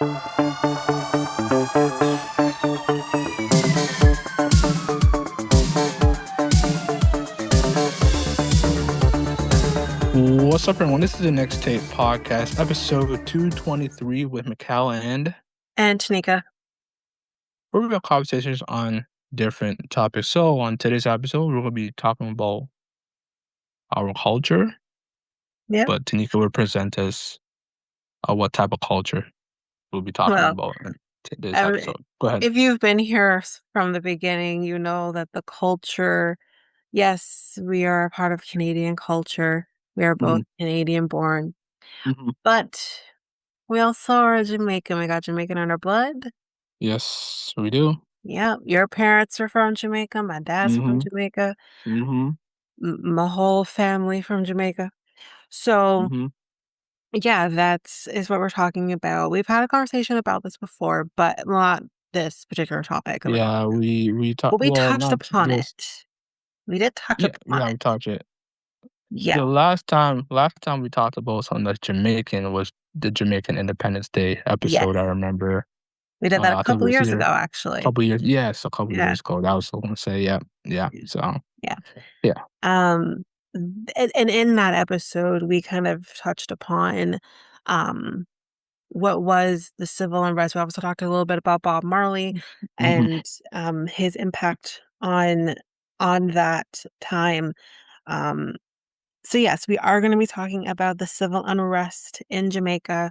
What's up, everyone? This is the Next Tape Podcast, episode 223 with Mikel and Tanyka. where we have conversations on different topics. So, on today's episode, we're going to be talking about our culture, Yep. but Tanyka will present us what type of culture we'll be talking Well, about in today's I mean, episode. Go ahead. if you've been here from the beginning, you know that the culture, yes, we are a part of Canadian culture. We are both hmm Canadian born, hmm but we also are Jamaican. We got Jamaican in our blood. Yes, we do. Yeah, your parents are from Jamaica. My dad's from hmm Jamaica. hmm My whole family from Jamaica. So hmm yeah, is what we're talking about. We've had a conversation about this before, but not this particular topic of a Yeah, conversation. we talk. But we Well, touched not upon just. it. We did touch Yeah, upon yeah, we it. talked it. Yeah. The last time we talked about something that's Jamaican was the Jamaican Independence Day Yes. episode. I remember. We did that a I think it couple was years either ago, a actually. couple years. Yes, a couple Yeah. years ago. That was what I was gonna say. Yeah, yeah. So Yeah. yeah. Um, and in that episode, we kind of touched upon um what was the civil unrest. We also talked a little bit about Bob Marley hmm and his impact on that time. Um, So yes, we are going to be talking about the civil unrest in Jamaica.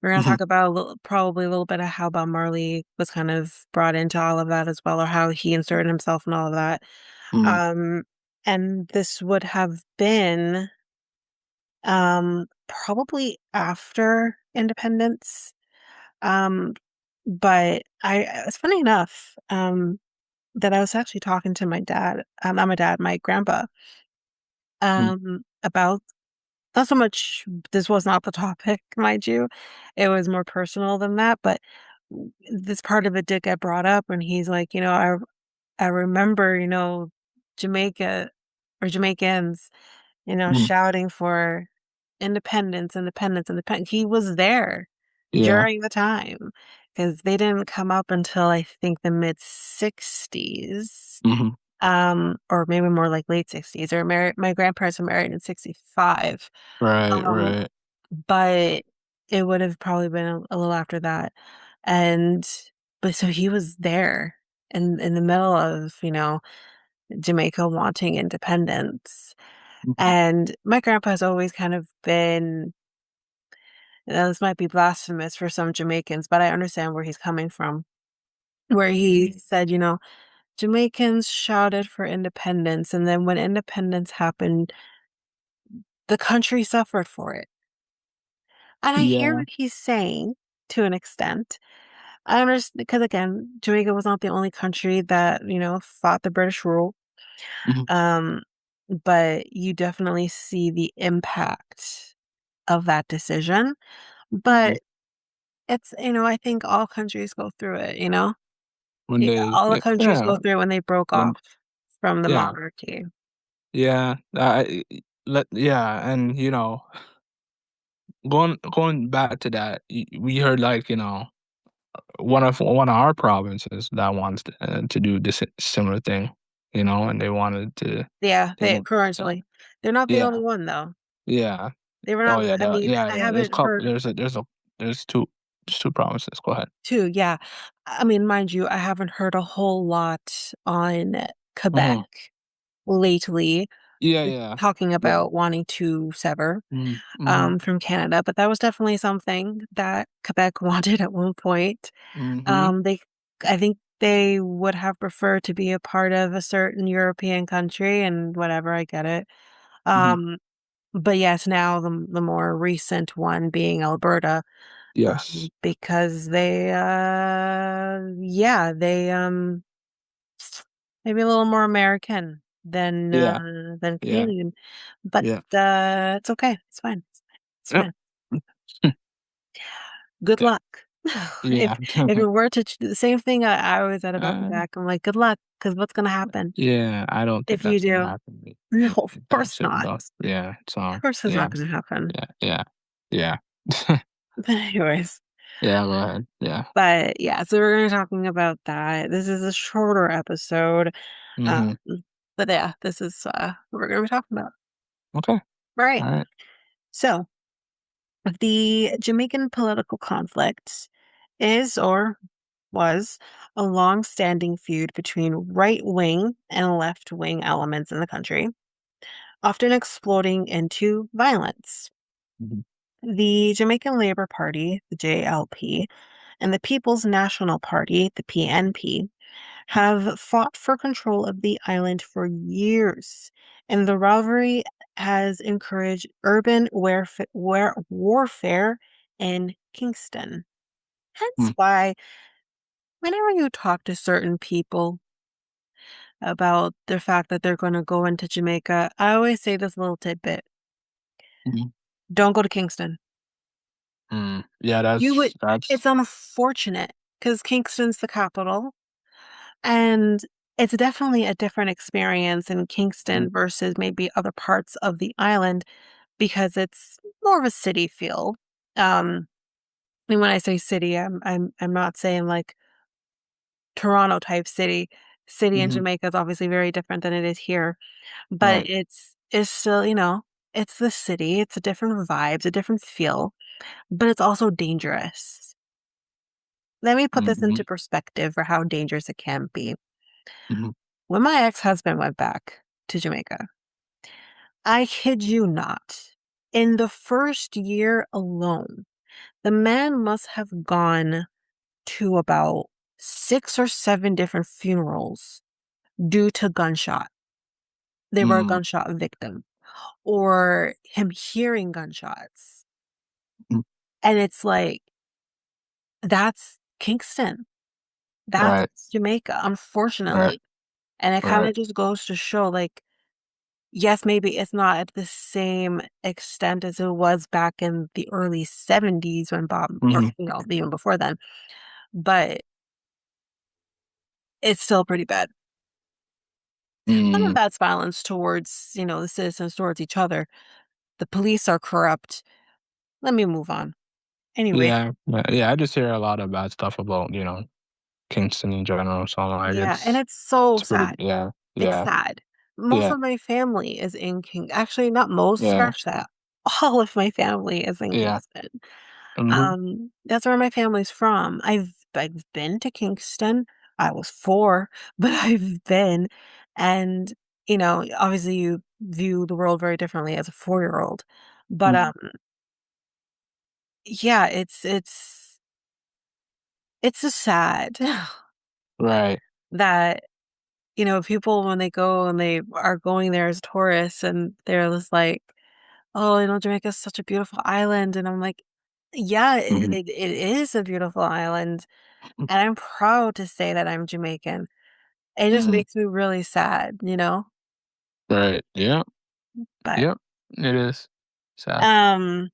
We're going to hmm talk about probably a little bit of how Bob Marley was kind of brought into all of that as well, or how he inserted himself in all of that. hmm Um, and this would have been probably after independence. Um, but it's funny enough that I was actually talking to my dad, not my dad, my grandpa, about not so much this was not the topic, mind you. It was more personal than that, but this part of it did get brought up, and he's like, I remember, Jamaica or Jamaicans, hmm shouting for independence, independence, independence. He was there Yeah. during the time because they didn't come up until I think the mid-60s, hmm or maybe more like late 60s. Or married. My grandparents were married in 65. Right. Um, Right. but it would have probably been a little after that, and but so he was there in the middle of, Jamaica wanting independence, hmm and my grandpa has always kind of been, this might be blasphemous for some Jamaicans, but I understand where he's coming from, where he said, Jamaicans shouted for independence, and then when independence happened, the country suffered for it. And I hear Yeah. what he's saying to an extent. I understand because again, Jamaica was not the only country that, fought the British rule. hmm Um, but you definitely see the impact of that decision. hmm But it's, I think all countries go through it. When they All the countries yeah go through it when they broke when off from the yeah monarchy. yeah yeah, and going back to that, we heard like one of our provinces that wants to do this similar thing, and they wanted to. Yeah, They they want, yeah, currently. They're not the yeah, only one though. yeah. They were Oh not, yeah, I mean, yeah, I yeah. There's haven't couple. heard. There's two provinces. Go ahead. Too, yeah. I mean, mind you, I haven't heard a whole lot on Quebec hmm lately, Yeah, yeah, talking yeah. about wanting to sever, Mm-hmm. from Canada, but that was definitely something that Quebec wanted at one point. Mm-hmm. They I think they would have preferred to be a part of a certain European country and whatever, I get it. Mm-hmm. Um, but yes, now the more recent one being Alberta, Yes. because they, maybe a little more American Yeah. than Yeah. Canadian, but, Yeah. it's okay. It's fine. It's Yep. fine. Good Yeah. luck. Yeah. If it were to the same thing I always said about uh, Quebec, I'm like, "Good luck, because what's gonna happen yeah. I don't think if you that's gonna do?" happen No, of anytime course soon, not. though. Yeah. So Of course it's yeah. not gonna happen. Yeah. Yeah. Yeah. But anyways. Yeah, go ahead. Yeah. But yeah, so we're gonna be talking about that. This is a shorter episode. Um, Mhm. but yeah, this is what we're gonna be talking about. Okay. All right. Alright. So the Jamaican political conflict is or was a long-standing feud between right-wing and left-wing elements in the country, often exploding into violence. Mhm. The Jamaican Labour Party, the JLP, and the People's National Party, the PNP, have fought for control of the island for years, and the rivalry has encouraged urban warfare in Kingston. Hence Mm. why, whenever you talk to certain people about the fact that they're going to go into Jamaica, I always say this little tidbit: Mhm. don't go to Kingston. Mm. Yeah, You would, that's it's unfortunate because Kingston's the capital. And it's definitely a different experience in mhm. Kingston versus maybe other parts of the island because it's more of a city feel. Um, and when I say city, I'm not saying like Toronto type city. City in Mhm. Jamaica is obviously very different than it is here, but Right. it's still, it's the city. It's a different vibe, it's a different feel, but it's also dangerous. Let me put this into Mhm. perspective for how dangerous it can be. Mhm. When my ex-husband went back to Jamaica, I kid you not, in the first year alone, the man must have gone to about 6 or 7 different funerals due to gunshot. They were a Mm. gunshot victim or him hearing gunshots. Mm. And it's like, that's Kingston. That's Right. Jamaica, Right. unfortunately. And it kinda Right. just goes to show, like, yes, maybe it's not at the same extent as it was back in the early '70s when Bob or, Mhm. even before then, but it's still pretty bad. Some of Mm. that's violence towards, the citizens towards each other. The police are corrupt. Let me move on. Anyway, Yeah. Yeah, I just hear a lot of bad stuff about, Kingston in general, so, like, yeah, and it's so it's pretty sad. yeah. It's Yeah. sad. Most Yeah. of my family is in actually, not most, Yeah. scratch that. All of my family is in Yeah. Kingston. Mhm. That's where my family's from. I've been to Kingston. I was 4, but I've been, and, obviously you view the world very differently as a 4-year-old. But, Mhm. yeah, it's just sad Right. that, people when they go and they are going there as tourists and they're just like, "Oh, Jamaica's such a beautiful island," and I'm like, "Yeah, Mhm. it is a beautiful island." Mm. And I'm proud to say that I'm Jamaican. It just Mhm. makes me really sad, you know? Right. Yep. But, Yep. It is. Sad. um,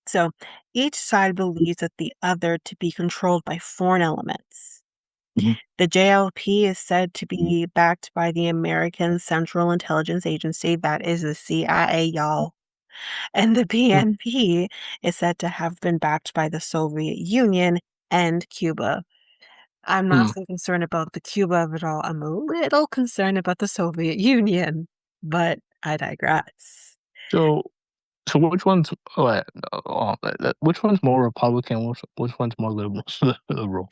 so each side believes that the other to be controlled by foreign elements. Mhm. The JLP is said to be backed by the American Central Intelligence Agency, that is the CIA, y'all. And the Mm. PNP is said to have been backed by the Soviet Union and Cuba. I'm not Mm. so concerned about the Cuba of it all. I'm a little concerned about the Soviet Union, but I digress. So so which one's wait, which one's more Republican, which one's more liberal? Liberal.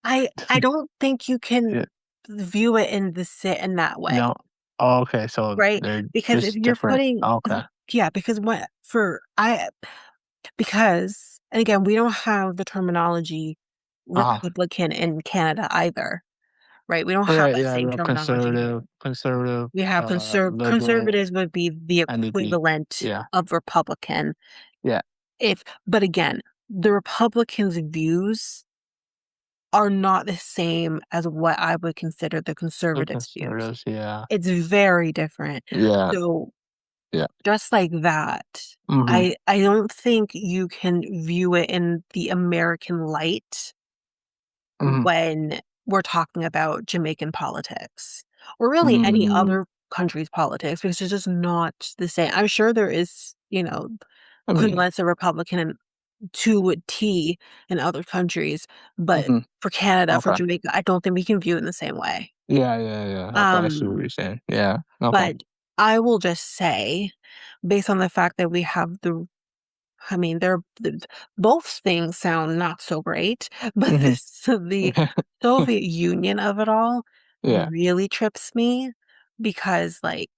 I don't think you can Yeah. view it in in that way, No. Oh, okay, so right? they're Because if just you're different. putting, Okay. yeah, because what for I because and again, we don't have the terminology Uh-huh. Republican in Canada either, right? We don't have Right, that yeah, same real terminology here. conservative, We have liberal, conservatives would be the NDP. equivalent Yeah. of Republican. Yeah. But again, the Republicans' views are not the same as what I would consider the The conservatives' views. conservatives, yeah. It's very different. Yeah. So, Yeah. just like that, Mhm. I don't think you can view it in the American light Mhm. when we're talking about Jamaican politics, or really any Mm. other country's politics, because it's just not the same. I'm sure there is, I mean equivalents of Republican to tea in other countries, but Mhm. for Canada, for Okay. Jamaica, I don't think we can view it in the same way. Yeah, yeah, yeah. Okay, I see what Um, you're saying. Yeah. Okay. but I will just say, based on the fact that we have the I mean, both things sound not so great, but Mhm. the Soviet Union of it all Yeah. really trips me because, like,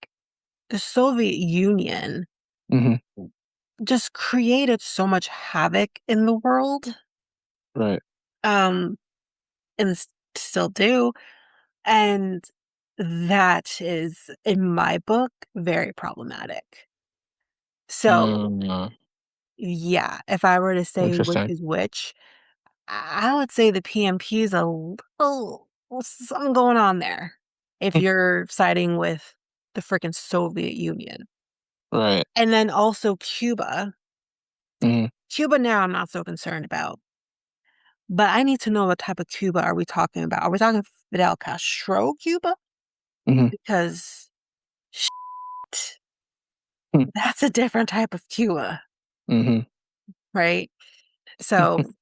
the Soviet Union Mhm. just created so much havoc in the world, Right. um, and still do, and that is, in my book, very problematic. So, Mm, yeah, if I were to say which interesting. is which, I would say the PMP is a little something going on there if Mm, you're siding with the frickin' Soviet Union. right. And then also Cuba. Mhm. Cuba now I'm not so concerned about, but I need to know what type of Cuba are we talking about? Are we talking Fidel Castro Cuba? Mhm. Because shit, Mm, that's a different type of Cuba, mhm. right? So,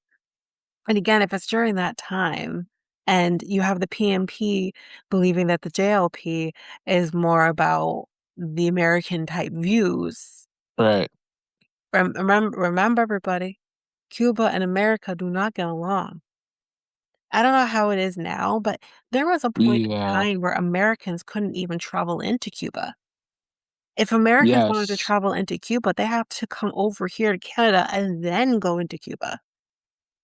and again, if it's during that time and you have the PMP believing that the JLP is more about the American type views, Right. remember everybody, Cuba and America do not get along. I don't know how it is now, but there was a point in Yeah. time where Americans couldn't even travel into Cuba. If Americans wanted to Yes. travel into Cuba, they have to come over here to Canada and then go into Cuba.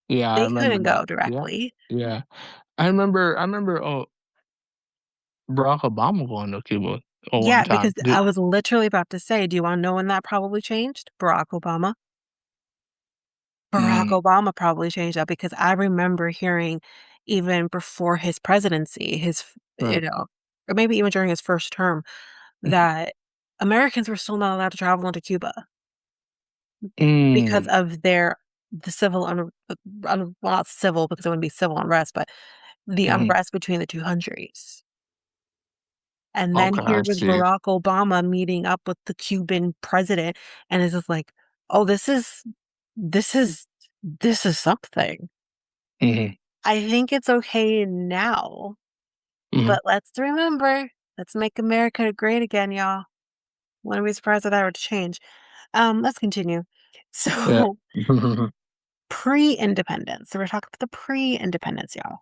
Yeah, I They remember couldn't that. go Yeah. directly. Yeah. I remember, Barack Obama going to Cuba at one Yeah, because time. Did I was literally about to say, do you wanna know when that probably changed? Barack Obama. Barack mm, Obama probably changed that because I remember hearing even before his presidency, right. or maybe even during his first term, that Americans were still not allowed to travel into Cuba because Mm, of the civil well, not civil because it wouldn't be civil unrest, but the mhm. unrest between the 2 countries. And then Okay, I here was see. Barack Obama meeting up with the Cuban president, and it's just like, "Oh, this is this is something." Mhm. I think it's okay now, Mhm. but let's make America great again, y'all. Wouldn't be surprised if that were to change. Let's continue. Yeah. So, pre-independence. So we're talking about the pre-independence, y'all.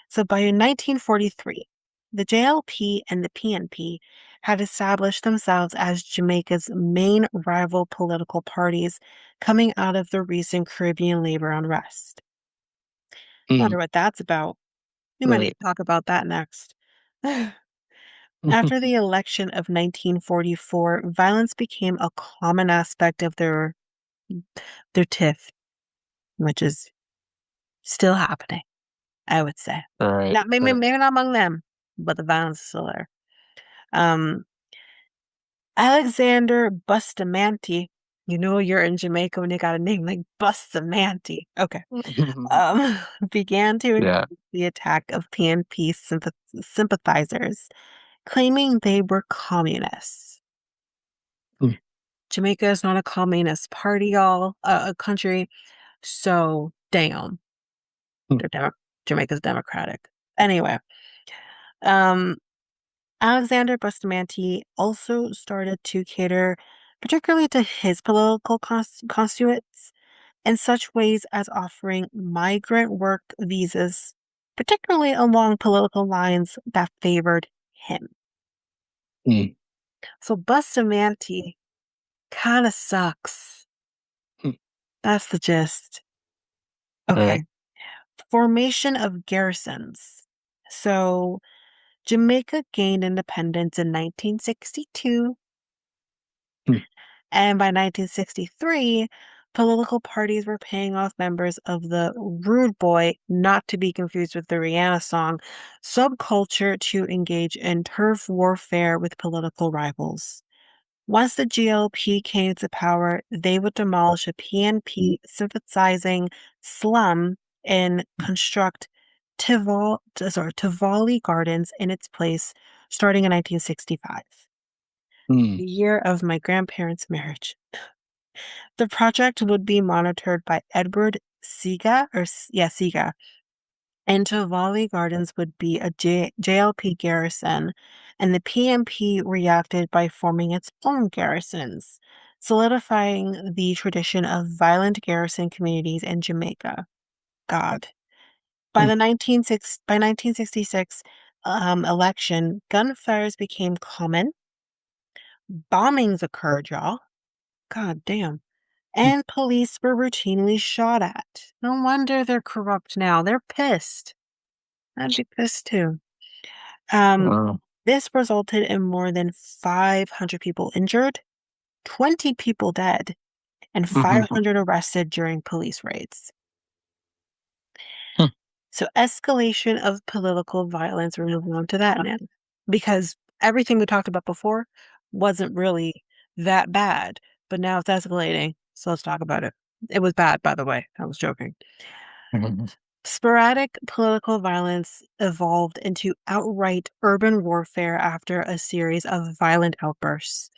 So by 1943, the JLP and the PNP had established themselves as Jamaica's main rival political parties coming out of the recent Caribbean labor unrest. Mm, Wonder what that's about. We might need right. to talk about that next. After the election of 1944, violence became a common aspect of their TIFF, which is still happening, I would say. Right, Not maybe right. maybe not among them, but the violence is still there. Um, Alexander Bustamante, you know you're in Jamaica when you got a name like Bustamante. Okay. Um, began to encourage Yeah. the attack of PNP sympathizers, claiming they were communists. Mm, Jamaica is not a communist party, y'all, a country. So, damn, mm, they're Jamaica's democratic. Anyway, um, Alexander Bustamante also started to cater particularly to his political constituents in such ways as offering migrant work visas, particularly along political lines that favored him. mm, So Bustamante kind of sucks. mm. That's the gist. Right. Okay. Formation of garrisons. So Jamaica gained independence in 1962. Mm, And by 1963, political parties were paying off members of the Rude Boy, not to be confused with the Rihanna song, subculture to engage in turf warfare with political rivals. Once the GLP came to power, they would demolish a PNP sympathizing slum and construct Tivoli Gardens in its place starting in 1965, mm. the year of my grandparents' marriage. The project would be monitored by Edward Siga, yeah, Siga, and Tivoli Gardens would be a JLP garrison, and the PMP reacted by forming its own garrisons, solidifying the tradition of violent garrison communities in Jamaica. God. Hmm. By 1966 election, gunfires became common, bombings occurred, y'all. God damn. And police were routinely shot at. No wonder they're corrupt now. They're pissed. I'd be pissed too. Um, Uh, this resulted in more than 500 people injured, 20 people dead, and mhm. 500 arrested during police raids. Hmm. So escalation of political violence, we're moving on to that now. Because everything we talked about before wasn't really that bad, but now it's escalating. So let's talk about it. It was bad, by the way. I was joking. Mhm. Sporadic political violence evolved into outright urban warfare after a series of violent outbursts.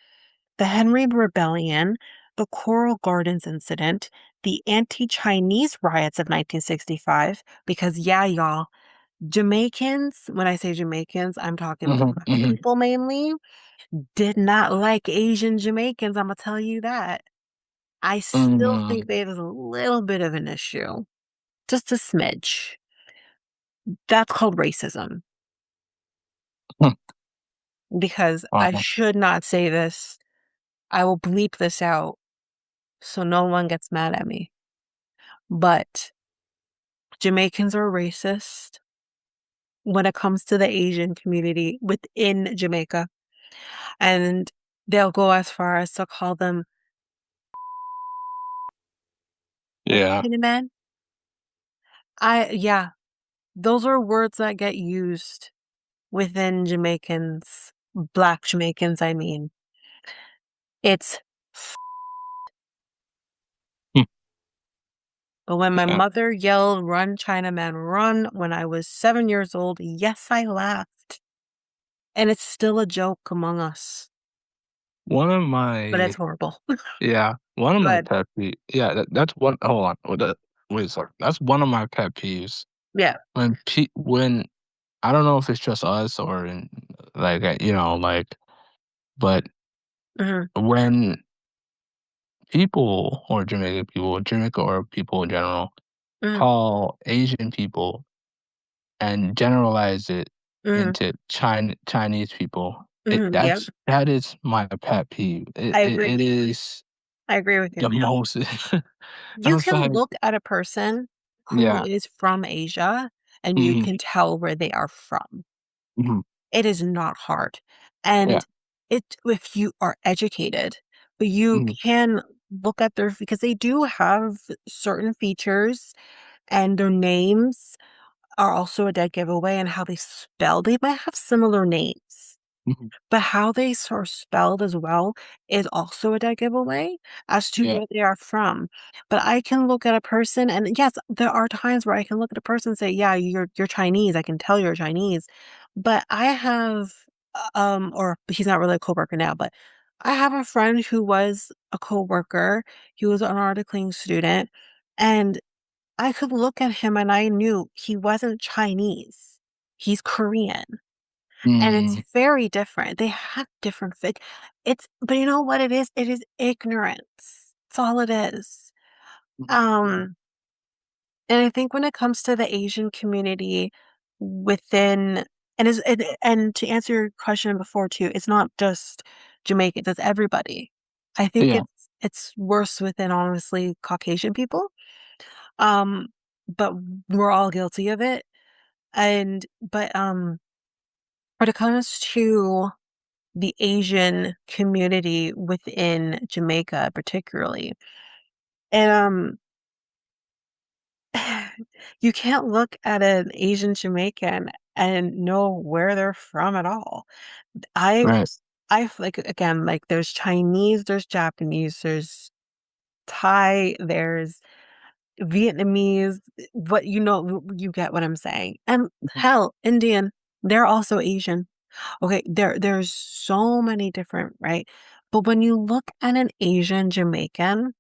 The Henry Rebellion, the Coral Gardens incident, the anti-Chinese riots of 1965, because yeah, y'all, Jamaicans, when I say Jamaicans, I'm talking Mhm. black Mhm. people mainly, did not like Asian Jamaicans, I'm gonna tell you that. I still think Mhm. there's a little bit of an issue, just a smidge. That's called racism, Hmm. because I Wow. should not say this. I will bleep this out so no one gets mad at me. But Jamaicans are racist when it comes to the Asian community within Jamaica. And they'll go as far as to call them Yeah. man. Yeah, those are words that get used within Jamaicans, black Jamaicans, I mean. It's, Hmm. but when my Yeah. mother yelled, "Run, Chinaman, run," when I was 7 years old, yes, I laughed. And it's still a joke among us, One of but it's my horrible. yeah, one of my Good. pet peeves. Yeah, that's one. Hold on. Wait a second. That's one of my pet peeves. Yeah. When I don't know if it's just us or like but Mhm, when people or Jamaican people, Jamaica or people in general, mhm, call Asian people and generalize it mhm, into Chinese people. yep. That is my pet peeve. I agree. It is I agree with you. the most. You It's can like, look at a person who yeah, is from Asia, and you mhm, can tell where they are from. mhm, It is not hard. yeah, And if you are educated, but you mhm, can look at their because they do have certain features, and their names are also a dead giveaway, and how they spell, they might have similar names. mhm, But how they are spelled as well is also a dead giveaway as to yeah, where they are from. But I can look at a person, and yes, there are times where I can look at a person and say, "Yeah, you're Chinese. I can tell you're Chinese." But I have, or he's not really a coworker now, but I have a friend who was a coworker. He was an articling student, and I could look at him and I knew he wasn't Chinese. He's Korean. And it's mm, very different. They have different fit. But you know what it is? It is ignorance. That's all it is. mhm, Um, and I think when it comes to the Asian community within, and to answer your question before too, it's not just Jamaicans, it's everybody. I think yeah, it's worse within honestly Caucasian people. Um, but we're all guilty of it. But when it comes to the Asian community within Jamaica particularly. And, you can't look at an Asian Jamaican and know where they're from at all. I've right, I've like, again, like, there's Chinese, there's Japanese, there's Thai, there's Vietnamese, what you get what I'm saying. And mhm, hell, Indian, they're also Asian. Okay, there's so many different, right? But when you look at an Asian Jamaican,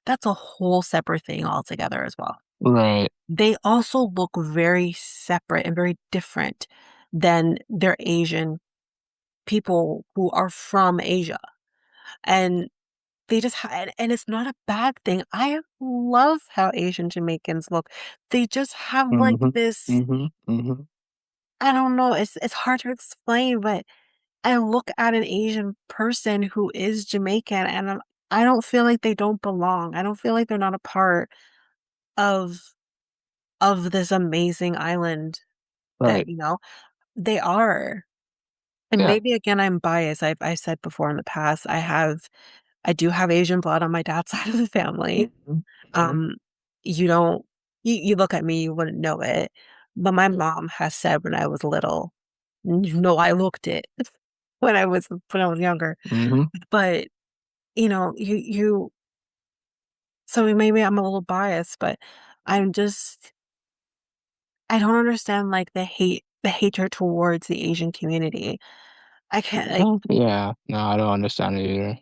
that's a whole separate thing altogether as well. Right. They also look very separate and very different than their Asian people who are from Asia. And they just and it's not a bad thing. I love how Asian Jamaicans look. They just have like Mhm. this, Mhm. Mhm. I don't know, it's hard to explain, but I look at an Asian person who is Jamaican and I don't feel like they don't belong. I don't feel like they're not a part of this amazing island that, Right. they are. And Yeah. maybe again I'm biased. I said before in the past, I do have Asian blood on my dad's side of the family. Mhm. Mhm. Um, you don't you look at me, you wouldn't know it, but my mom has said when I was little, I looked it when I was younger." Mhm. But, you so maybe I'm a little biased, but I'm just I don't understand, like, the hatred towards the Asian community. I can't, like Oh, yeah. No, I don't understand it either.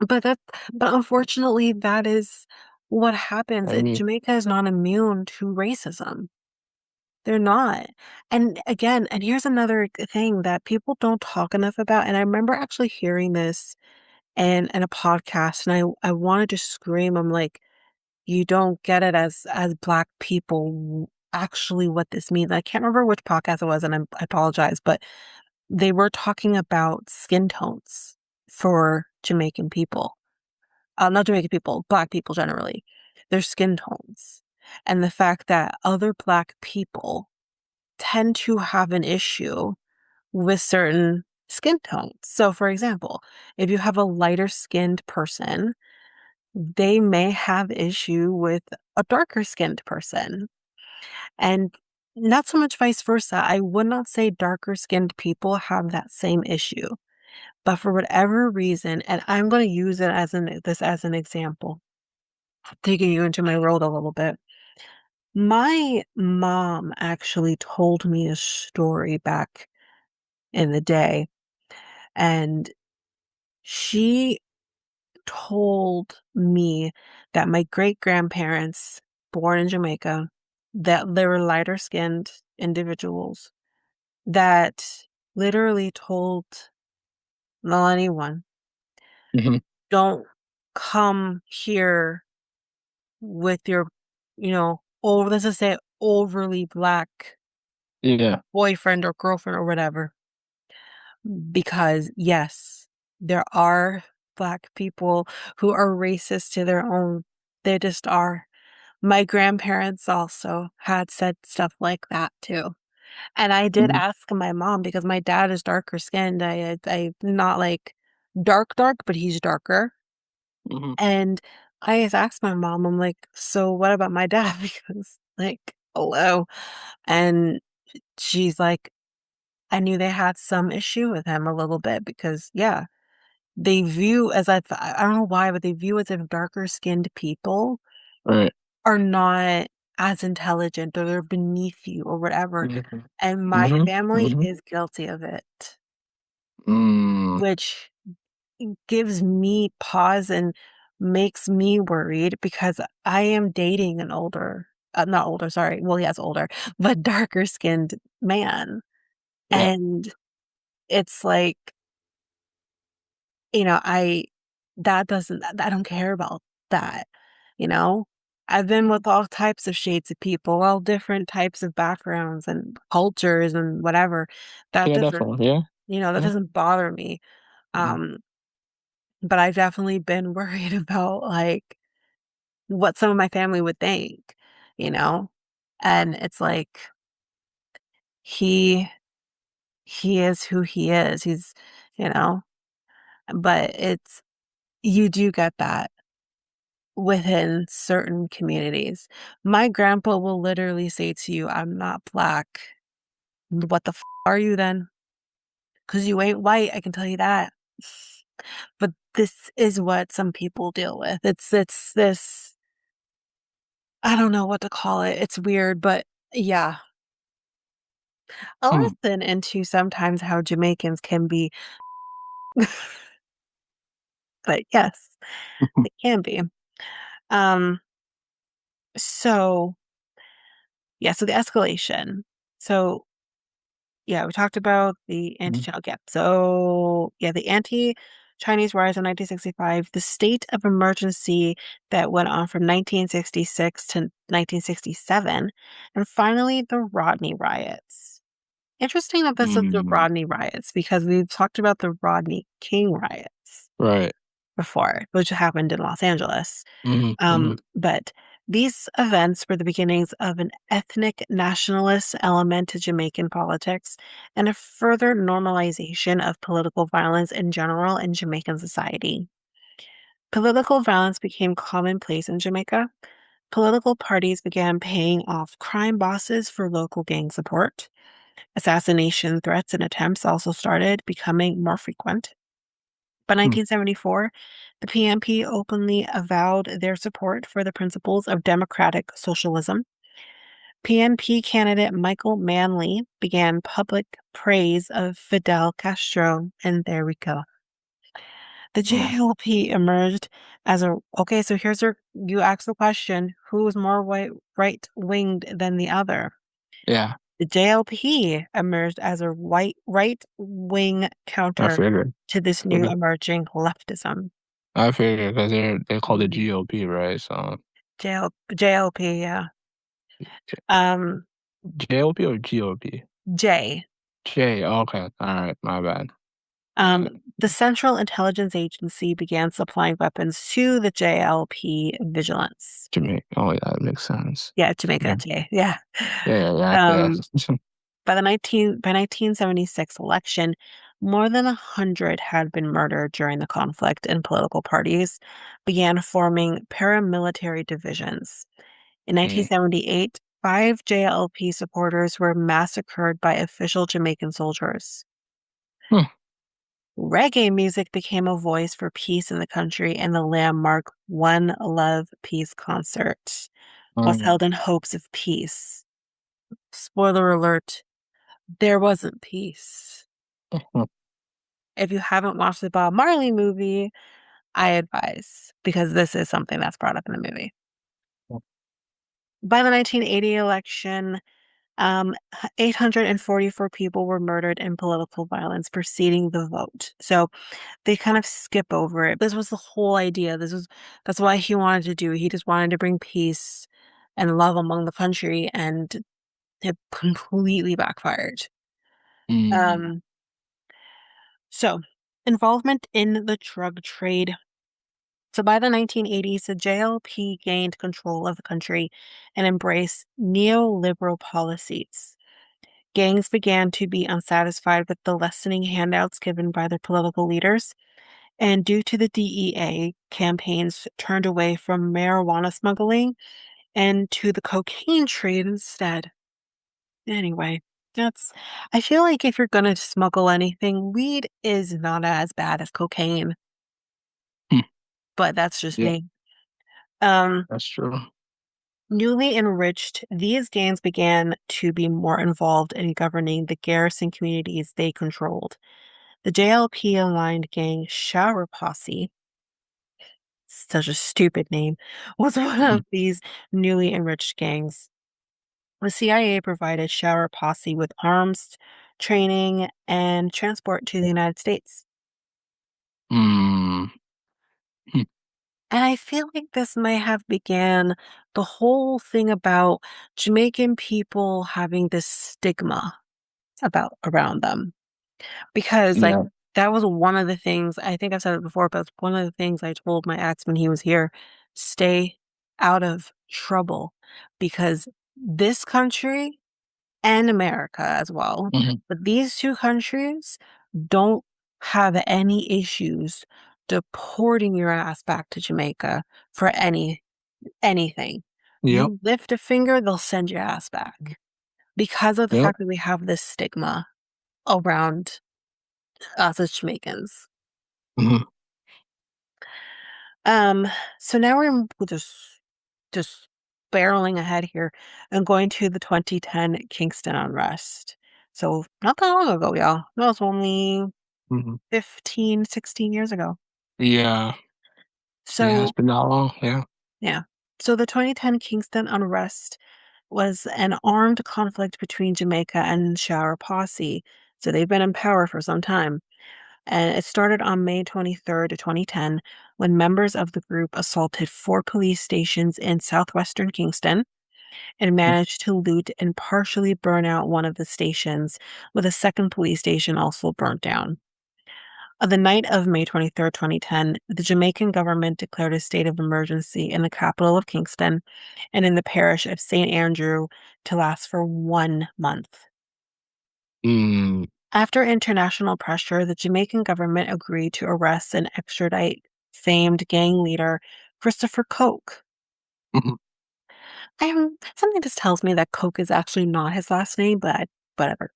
but that but unfortunately, that is what happens. I mean, Jamaica is not immune to racism. They're not. And again, and here's another thing that people don't talk enough about, and I remember actually hearing this in a podcast, and I wanted to scream. I'm like, "You don't get it as Black people, actually what this means." I can't remember which podcast it was, and I apologize, but they were talking about skin tones for Jamaican people. Not Jamaican people, Black people generally, their skin tones, and the fact that other Black people tend to have an issue with certain skin tones. So, for example, if you have a lighter skinned person, they may have issue with a darker skinned person. And not so much vice versa. I would not say darker skinned people have that same issue. But for whatever reason, and I'm going to use it as an example, taking you into my world a little bit. My mom actually told me a story back in the day, and she told me that my great-grandparents, born in Jamaica, that they were lighter-skinned individuals that literally told anyone, mhm. "Don't come here with your, let's just say overly Black Yeah. boyfriend or girlfriend or whatever." Because, yes, there are Black people who are racist to their own. They just are. My grandparents also had said stuff like that too. And I did Mhm. ask my mom because my dad is darker skinned. I not like dark, dark, but he's darker. Mhm. And I just asked my mom, I'm like, so what about my dad? Because, like, hello. And she's like, I knew they had some issue with him a little bit because, yeah, they view as I don't know why, but they view as if darker skinned people Right. are not as intelligent or they're beneath you or whatever, Mhm. and my Mhm. family Mhm. is guilty of it, Mm. which gives me pause and makes me worried because I am dating an older not older, sorry, well, yes, older, but darker skinned man, Yeah. and it's like, I that doesn't I don't care about that, you know? I've been with all types of shades of people, all different types of backgrounds and cultures and whatever. That Yeah, doesn't definitely. Yeah. that Yeah. doesn't bother me. Mhm. Um, but I've definitely been worried about, like, what some of my family would think, you know? And it's like, he he is who he is. He's, you know? But you do get that within certain communities. My grandpa will literally say to you, "I'm not Black." "What the are you then? Because you ain't white, I can tell you that." But this is what some people deal with. It's this I don't know what to call it. It's weird, but yeah. I'll Hmm. listen, into, and, 2, sometimes how Jamaicans can be. but yes, it can be. Um, so yeah, so the escalation. So yeah, we talked about the Mhm. anti-child gap. So yeah, the anti-Chinese rise in 1965, the state of emergency that went on from 1966 to 1967, and finally the Rodney riots. Interesting that this is the Mm, Rodney riots because we've talked about the Rodney King riots right. before, which happened in Los Angeles. Mhm, mhm. But these events were the beginnings of an ethnic nationalist element to Jamaican politics and a further normalization of political violence in general in Jamaican society. Political violence became commonplace in Jamaica. Political parties began paying off crime bosses for local gang support. Assassination threats and attempts also started becoming more frequent. By Hmm. 1974, the PMP openly avowed their support for the principles of democratic socialism. PNP candidate Michael Manley began public praise of Fidel Castro, and there we go. The Oh, JLP emerged as a okay, so here's your you asked the question, who was more right-winged than the other? yeah, The JLP emerged as a right-wing I counter figured. to this new Figured. emerging leftism. I figured because they call it Mhm. GOP, right? So JLP, yeah. Um, JLP or GOP? J. J. Okay, all right, my bad. The Central Intelligence Agency began supplying weapons to the JLP vigilance. Jamaica. Oh yeah, that makes sense. Yeah, Jamaica, Yeah, J. Yeah. yeah, yeah, Um, yeah. by 1976 election, more than 100 had been murdered during the conflict, and political parties began forming paramilitary divisions. In Mm. 1978, 5 JLP supporters were massacred by official Jamaican soldiers. Huh. Reggae music became a voice for peace in the country, and the landmark One Love Peace concert was Um, held in hopes of peace. Spoiler alert, there wasn't peace. If you haven't watched the Bob Marley movie, I advise, because this is something that's brought up in the movie. By the 1980 election, 844 people were murdered in political violence preceding the vote. So they kind of skip over it. This was the whole idea. That's why he wanted to do it. He just wanted to bring peace and love among the country, and it completely backfired. mm, Um, so involvement in the drug trade. So by the 1980s, the JLP gained control of the country and embraced neoliberal policies. Gangs began to be unsatisfied with the lessening handouts given by their political leaders, and due to the DEA, campaigns turned away from marijuana smuggling and to the cocaine trade instead. Anyway, that's I feel like if you're gonna smuggle anything, weed is not as bad as cocaine, hmm. but that's just Yeah, me. Um, that's true. Newly enriched, these gangs began to be more involved in governing the garrison communities they controlled. The JLP aligned gang Shower Posse, such a stupid name, was one Mhm. of these newly enriched gangs. The CIA provided Shower Posse with arms, training, and transport to the United States. Mm, hmm. And I feel like this may have began the whole thing about Jamaican people having this stigma about around them. Because, like, Yeah. that was one of the things I think I've said it before, but it's one of the things I told my ex when he was here, "Stay out of trouble," because this country and America as well, Mhm. but these 2 countries don't have any issues deporting your ass back to Jamaica for anything. Yep. You lift a finger, they'll send your ass back because of the Yep. fact that we have this stigma around us as Jamaicans. Mhm. Um, so now we're just barreling ahead here and going to the 2010 Kingston unrest. So not that long ago, y'all. No, it's only Mhm. 15, 16 years ago. Yeah. Yeah, it's So been that long. Yeah. yeah. So the 2010 Kingston unrest was an armed conflict between Jamaica and Shower Posse. So they've been in power for some time. And it started on May 23rd, 2010, when members of the group assaulted four police stations in southwestern Kingston and Mm, managed to loot and partially burn out one of the stations, with a second police station also burnt down. On the night of May 23rd, 2010, the Jamaican government declared a state of emergency in the capital of Kingston and in the parish of St. Andrew to last for 1 month. mm, After international pressure, the Jamaican government agreed to arrest and extradite famed gang leader Christopher Coke. mhm, Something just tells me that Coke is actually not his last name, but whatever.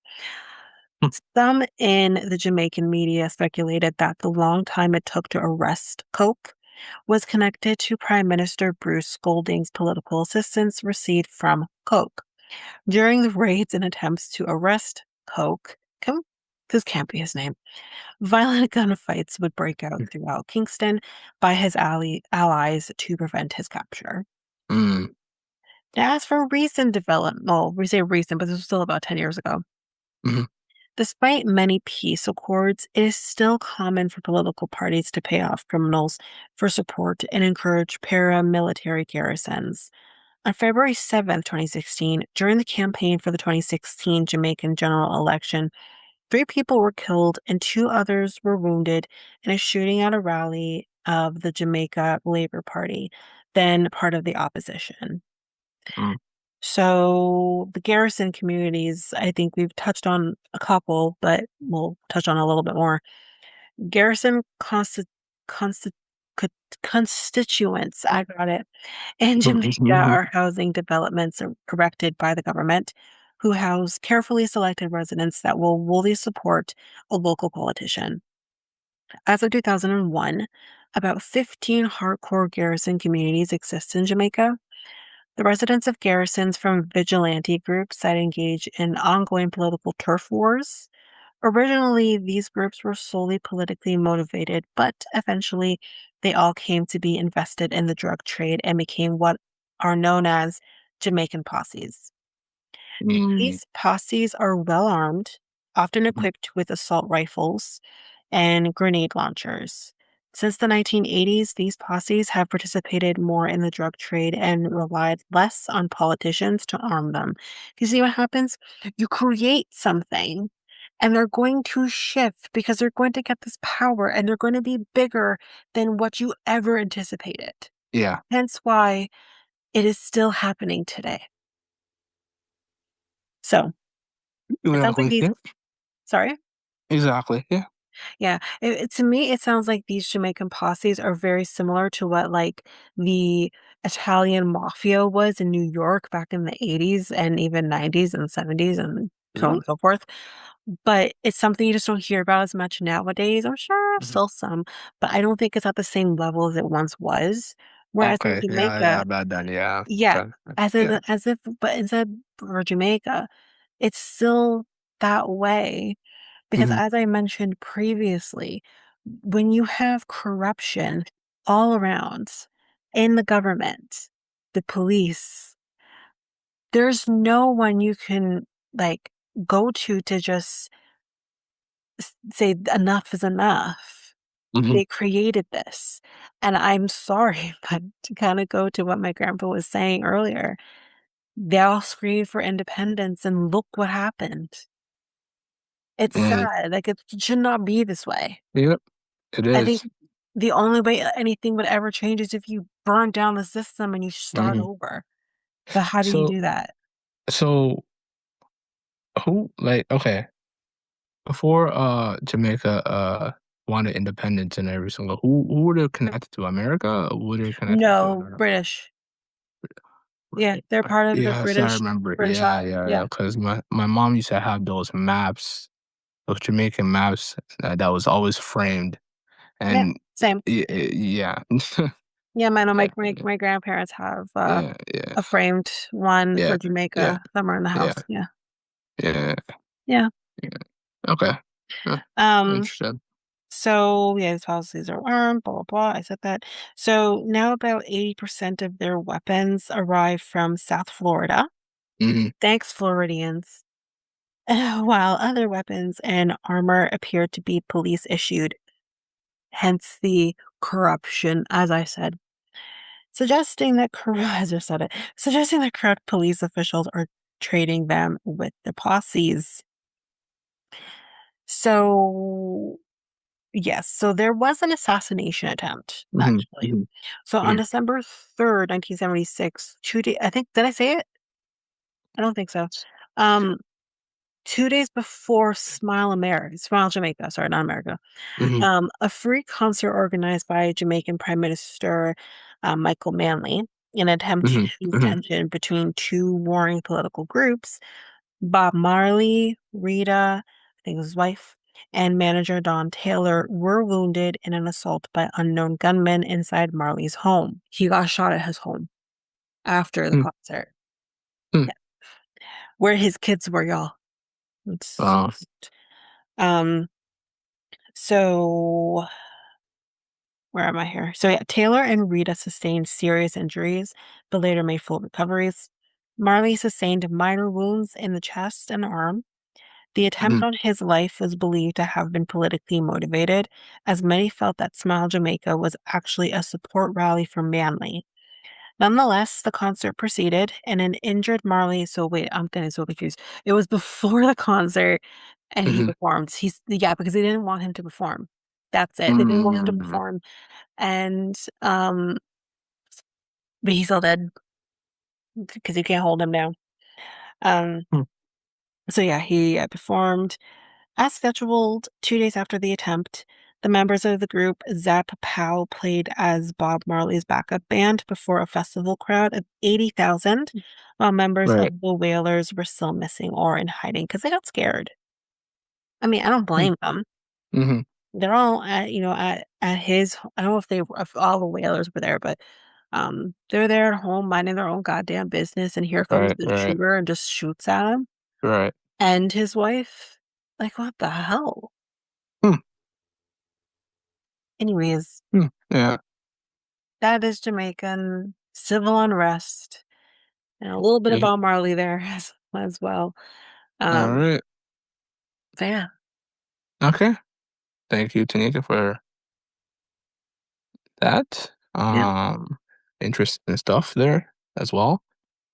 mm, Some in the Jamaican media speculated that the long time it took to arrest Coke was connected to Prime Minister Bruce Golding's political assistance received from Coke. During the raids and attempts to arrest Coke, this can't be his name. Violent gunfights would break out throughout Kingston by his allies to prevent his capture. mm, Now, as for recent development, well, we say recent, but this was still about 10 years ago. mhm, Despite many peace accords, it is still common for political parties to pay off criminals for support and encourage paramilitary garrisons. On February 7th, 2016, during the campaign for the 2016 Jamaican general election, three people were killed and two others were wounded in a shooting at a rally of the Jamaica Labour Party, then part of the opposition. mm, So the garrison communities, I think we've touched on a couple, but we'll touch on a little bit more. Garrison consti- co- constituents, I got it, in mm, Jamaica mhm, are housing developments erected by the government who house carefully selected residents that will fully support a local politician. As of 2001, about 15 hardcore garrison communities exist in Jamaica. The residents of garrisons from vigilante groups that engage in ongoing political turf wars. Originally, these groups were solely politically motivated, but eventually they all came to be invested in the drug trade and became what are known as Jamaican posses. mm, These posses are well armed, often mhm, equipped with assault rifles and grenade launchers. Since the 1980s, these posses have participated more in the drug trade and relied less on politicians to arm them. You see what happens? You create something and they're going to shift because they're going to get this power and they're going to be bigger than what you ever anticipated. yeah. Hence why it is still happening today. So it sounds like Exactly. these, Yeah. sorry? Exactly. Yeah. Yeah, to me, it sounds like these Jamaican posses are very similar to what like the Italian mafia was in New York back in the 80s and even 90s and 70s and so on Mhm, and so forth. But it's something you just don't hear about as much nowadays. I'm sure mhm. still some, but I don't think it's at the same level as it once was. Whereas in Okay. Yeah. Yeah. Jamaica, Bad then. Yeah. yeah, Okay. Yeah. as if, but instead for Jamaica, it's still that way because Mhm, as I mentioned previously, when you have corruption all around in the government, the police, there's no one you can like go to just say enough is enough. mhm. They created this. And I'm sorry, but to kind of go to what my grandpa was saying earlier, they all screamed for independence and look what happened. It's And sad. Like it should not be this way. yep, it I think is. the only way anything would ever change is if you burn down the system and you start Mhm. over. But how do you So do that? so who like okay before Jamaica wanted independence and every single who were they connected to America or were they connected to No, another British. Yeah, right, they're right. part of the Yes, I British remember. British Yeah, Isle. yeah, yeah. Yeah. Because my mom used to have those maps, those Jamaican maps that was always framed, Yeah, and same. yeah, Yeah, I know yeah, my grandparents have yeah, yeah, a framed one yeah, for yeah, Jamaica somewhere in the yeah, house. Yeah. yeah, Yeah. yeah. Okay, huh, Um interesting. So yeah, his policies are armed, blah blah blah. I said that. So now about 80% of their weapons arrive from South Florida. Mhm, Thanks, Floridians. While other weapons and armor appear to be police issued, hence the corruption, as I said, suggesting that as I said it, suggesting that corrupt police officials are trading them with the posses. So yes, so there was an assassination attempt, mhm, actually. mhm, So on mhm, December 3rd, 1976, 2 day I think did I say it? I don't think so. Um, 2 days before Smile Jamaica, sorry, not America. mhm, A free concert organized by Jamaican Prime Minister, Michael Manley, in an attempt mhm, to ease mhm, tension between two warring political groups. Bob Marley, Rita, I think it was his wife, and manager Don Taylor were wounded in an assault by unknown gunmen inside Marley's home. He got shot at his home after the mm, concert. mm. Yeah. Where his kids were, y'all. It's, Uh, um, so where am I here? So yeah, Taylor and Rita sustained serious injuries, but later made full recoveries. Marley sustained minor wounds in the chest and arm. The attempt mhm, on his life was believed to have been politically motivated, as many felt that Smile Jamaica was actually a support rally for Manly. Nonetheless, the concert proceeded, and an injured Marley. So wait, I'm getting so confused. It was before the concert, and he mhm, performed. Yeah, because they didn't want him to perform. That's it. They didn't want him to mm, perform, and but he's still dead because you can't hold him down. Um, mm, so yeah, he performed. As scheduled, 2 days after the attempt, the members of the group Zap Pow played as Bob Marley's backup band before a festival crowd of 80,000, while members right. of the Wailers were still missing or in hiding because they got scared. I mean, I don't Mm, blame them. mhm, They're all at his I don't know if all the Wailers were there, but they're there at home minding their own goddamn business, and here comes right, the right, shooter and just shoots at him. right. And his wife, like, what the hell? Hmm, Anyways, hmm, yeah, that is Jamaican civil unrest, and a little bit yeah. about Marley there as well. Um, Alright. so yeah, Okay. Thank you, Tanika, for that. yeah, Interesting stuff there as well.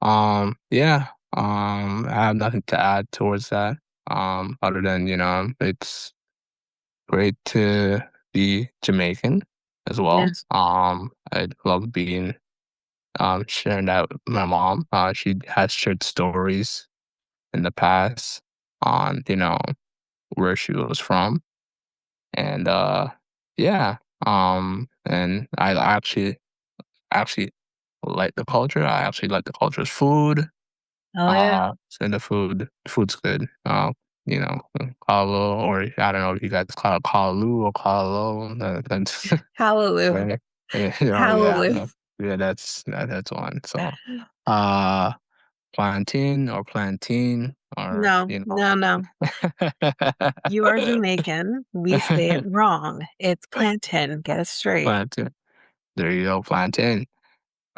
Yeah, I have nothing to add towards that, other than, it's great to be Jamaican as yeah. well. I love being, sharing that with my mom. She has shared stories in the past on, where she was from. And, yeah, and I actually like the culture. I actually like the culture's food. Oh yeah, And the food's good. Kalo, or I don't know if you guys call it kalu or kalo. That's hallelujah, right. Yeah, hallelujah. yeah, that's one. So, uh, plantain or plantain or No, no, no. You are Jamaican. We say it wrong. It's plantain. Get it straight. plantain. There you go, plantain.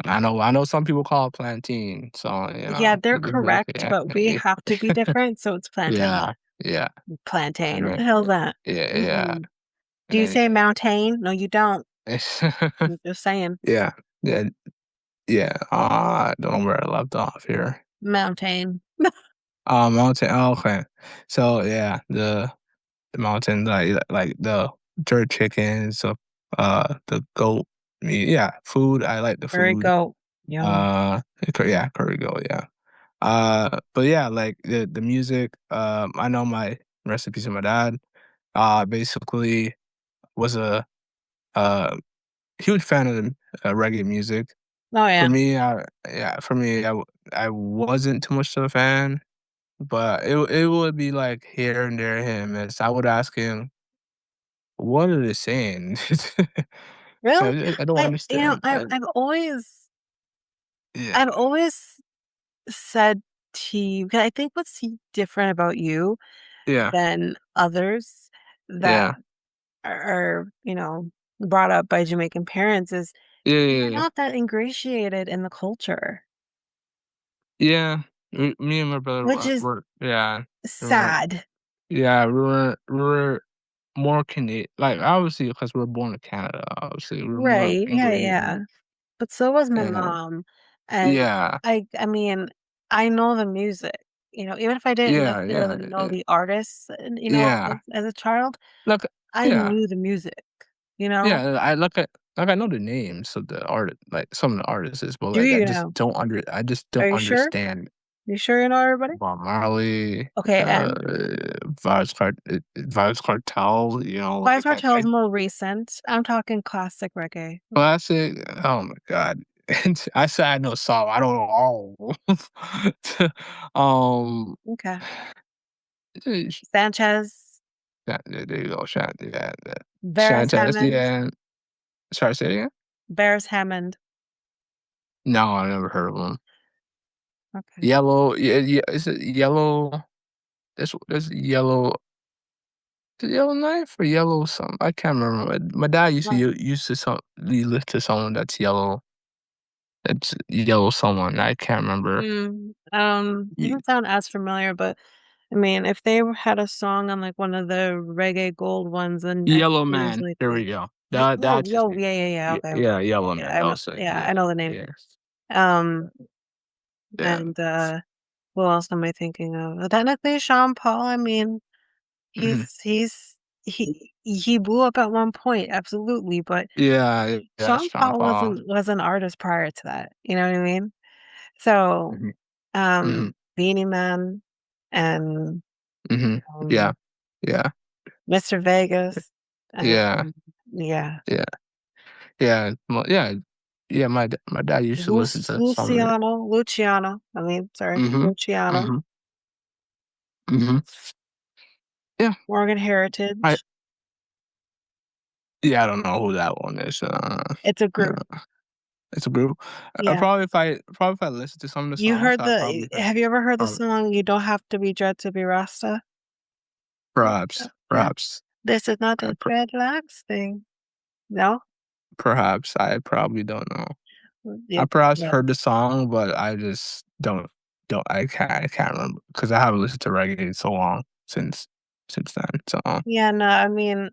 I know some people call it plantain, so, Yeah, they're correct, yeah, but we have to be different, so it's plantain. yeah, yeah, Plantain. What right, the hell's that? yeah, yeah, Mm-mm. Do you and say mountain? No, you don't. I'm just saying. yeah, yeah, yeah, I don't know where I left off here. Mountain. Mountain, oh, okay. So, yeah, the mountain, like the jerk chicken, so, the goat meat, yeah, food, I like the There we food, go. Yum. yeah, curry goat, yeah. But yeah, like the music, I know my recipes of my dad, basically was a huge fan of the, reggae music. Oh, For yeah. me, I wasn't too much of a fan, but it would be like here and there him, and so I would ask him, "What are they saying?" Really? I don't understand. Yeah, I've always said to you, 'cause I think what's different about you yeah, than others that yeah, are, brought up by Jamaican parents is Yeah, yeah, they're yeah. not that ingratiated in the culture, Yeah, me and my brother which is were yeah, we weren't sad. yeah, we were more Cana like, obviously, because we were born in Canada, obviously, we were more Right, yeah, yeah. ingrained But so was my and mom, and yeah, I mean, I know the music, even if I didn't yeah, necessarily yeah, know the artists, yeah, as a child, like I yeah, knew the music, you know? yeah, I know the names of the art like, some of the artists, but, Do like, you know? I just Are don't you sure? understand You sure you know everybody? Bob Marley, Okay, and Vybz Kartel, Vybz like, Kartel is I more recent. I'm talking classic reggae. classic, oh my god. And I said I know some, I don't know all. Um, Okay. sh Sanchez, there you go, yeah, yeah. Beres Sanchez, Hammond, yeah. Sorry, say it again? Beres Hammond. No, I never heard of him. Okay. Yellow, yeah, yeah, is it Yellow? There's Yellow is it Yellowknife or Yellow something? I can't remember. My dad used to listen to someone that's Yellow someone, I can't remember. Ye Doesn't sound as familiar, but I mean, if they had a song on like one of the reggae gold ones, then I Yellow could Man, easily there think. we go. Yo, That's his yo, name. yeah, yeah, yeah. Okay, okay. Yeah, Yellow Yeah, Man, I that know. was it, Yeah, yeah. I know the name. Yeah, Um, yeah. and who else am I thinking of? Technically, Sean Paul. I mean, Mhm. he blew up at one point, absolutely. But Yeah, yeah, Sean Sean Paul Paul. was an artist prior to that. You know what I mean? So, Mhm, mhm, Beanie Man and mhm. Yeah, um, yeah, Mr. Vegas, and yeah, yeah, yeah, yeah, my dad used to listen to some of it. Luciano. I mean, sorry, Mhm, Luciano, mhm, mhm. Yeah, Morgan I Heritage. yeah, I don't know who that one is, It's a yeah, group. it's a group. Yeah. Probably if I listen to some of the You songs, heard I probably heard have you ever heard the probably song "You Don't Have to Be Dread to Be Rasta"? Yeah. perhaps, This is not uh, a per dreadlocks thing. No? perhaps, I probably don't know. I Yeah. perhaps Yeah. heard the song, but I just don't I can't remember because I haven't listened to reggae in so long since then, so Yeah, no, I mean,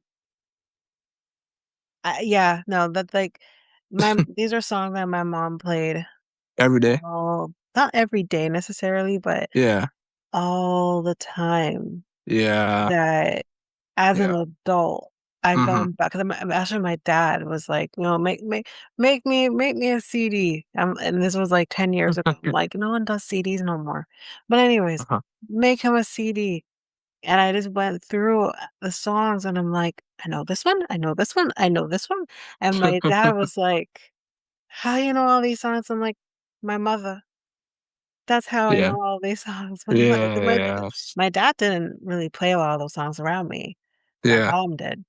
yeah, no, that's like these are songs that my mom played every day. not every day necessarily, but Yeah, all the time. yeah, That as an yeah. adult, I've Mhm. gone back 'cause actually my dad was like, make me a CD." And this was like 10 years ago. I'm like, "No one does CDs no more." But anyways, Uh-huh. make him a CD. And I just went through the songs and I'm like, "I know this one, I know this one, I know this one." And my dad was like, "How you know all these songs?" I'm like, "My mother. That's how I Yeah. know all these songs." But Yeah. my dad didn't really play a lot of those songs around me. My Yeah. mom did.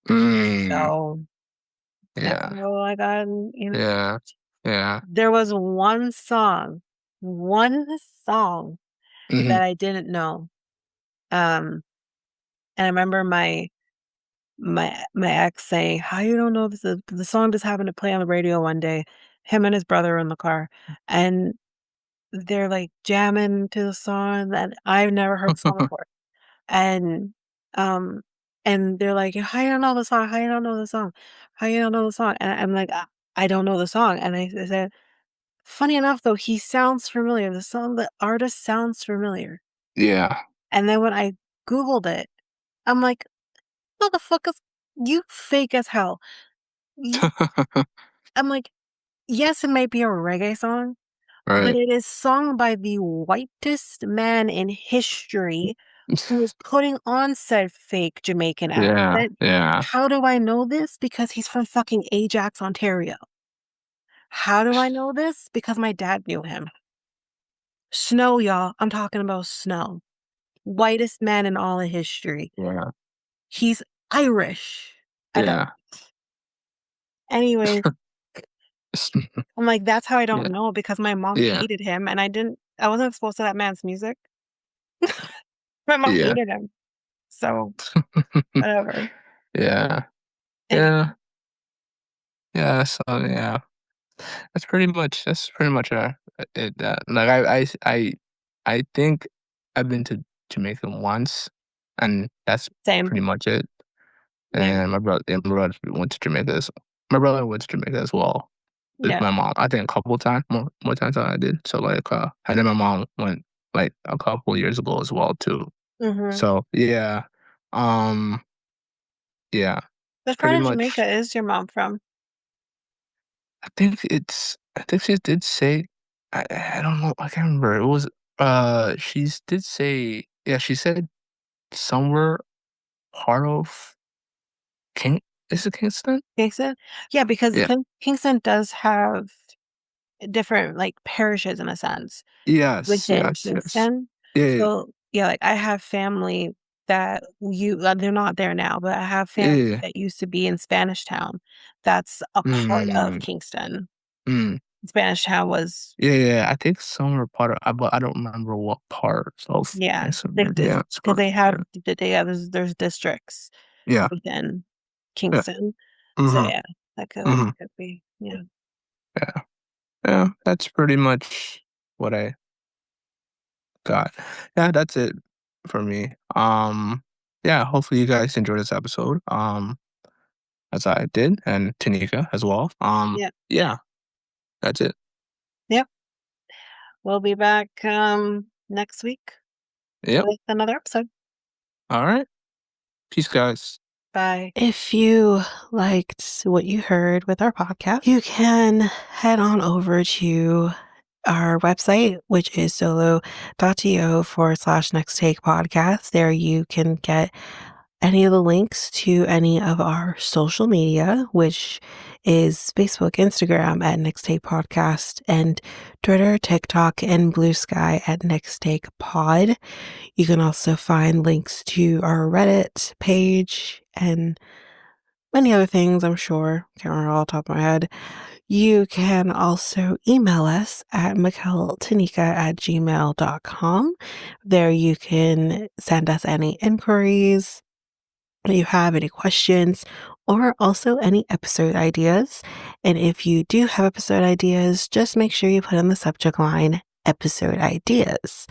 Mm. So, that's Yeah. how I got Yeah. Yeah. there was one song Mhm. that I didn't know. Um, and I remember my ex saying, "How you don't know this?" The song just happened to play on the radio one day. Him and his brother were in the car, and they're, like, jamming to the song that I've never heard the song before. And, um, and they're like, "How you don't know the song? How you don't know the song? How you don't know the song?" And I'm like, I don't know the song." And I said, "Funny enough, though, he sounds familiar. The artist sounds familiar." Yeah. And then when I Googled it, I'm like, "Motherfuckers, you fake as hell." You I'm like, "Yes, it might be a reggae song, but Right. it is sung by the whitest man in history who is putting on said fake Jamaican Yeah. accent. Yeah. How do I know this? Because he's from fucking Ajax, Ontario. How do I know this? Because my dad knew him. Snow, y'all. I'm talking about Snow. Whitest man in all of history. Yeah. He's Irish. I don't Yeah. Anyways, I'm like, that's how I Yeah. don't know because my mom Yeah. hated him and I wasn't exposed to that man's music. My mom Yeah. hated him. So, whatever. Yeah. Eh, Yeah. Yeah. So yeah, that's pretty much it. Like I think I've been to Jamaica once, and that's same. pretty much it. Yeah. And my brother went to Jamaica. My brother went to Jamaica as well with Yeah. my mom. I think a couple of times, more times than I did. So like, and then my mom went like a couple years ago as well too. Mhm. So yeah, um, yeah, Which part pretty of much. Jamaica is your mom from? I think she did say I don't know, I can't remember. It was she did say yeah, she said somewhere part of King is it Kingston? Kingston? Yeah, because Yeah. Kingston does have different, like, parishes in a sense Yes, within yes, yes. Kingston. Yeah, yeah, So, yeah, like, I have family that they're not there now, but I have yeah, family yeah. that used to be in Spanish Town that's a part of Mm, Kingston. mm. Spanish Town was Yeah, yeah, I think somewhere part of but I don't remember what part of yeah, Kingston. Yeah, it's because part they have yeah. there's districts Yeah, within yeah. Kingston. So, Mhm, yeah, that mhm. could be, yeah. Yeah, yeah, that's pretty much what I got. Yeah, that's it for me. Yeah, hopefully you guys enjoyed this episode, as I did, and Tanika as well. Yeah. Yeah, that's it. Yep. We'll be back, next week Yep. with another episode. All right. Peace, guys. Bye. If you liked what you heard with our podcast, you can head on over to our website, which is solo.to/next take podcast. There you can get any of the links to any of our social media, which is Facebook, Instagram at Next Take Podcast, and Twitter, TikTok, and Blue Sky at Next Take Pod. You can also find links to our Reddit page and many other things, I'm sure. Can't remember all off the top of my head. You can also email us at mikeltanika@gmail.com. There you can send us any inquiries you have, any questions, or also any episode ideas. And if you do have episode ideas, just make sure you put in the subject line episode ideas,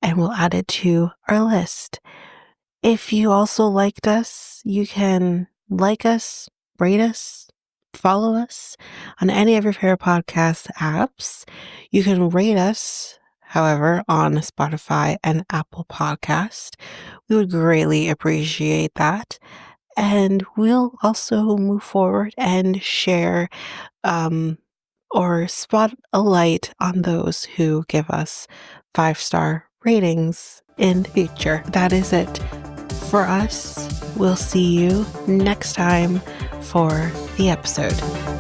and we'll add it to our list. If you also liked us, you can like us, rate us, follow us on any of your favorite podcast apps. You can rate us, however, on Spotify and Apple Podcast. We would greatly appreciate that. And we'll also move forward and share or spot a light on those who give us 5-star ratings in the future. That is it for us. We'll see you next time for the episode.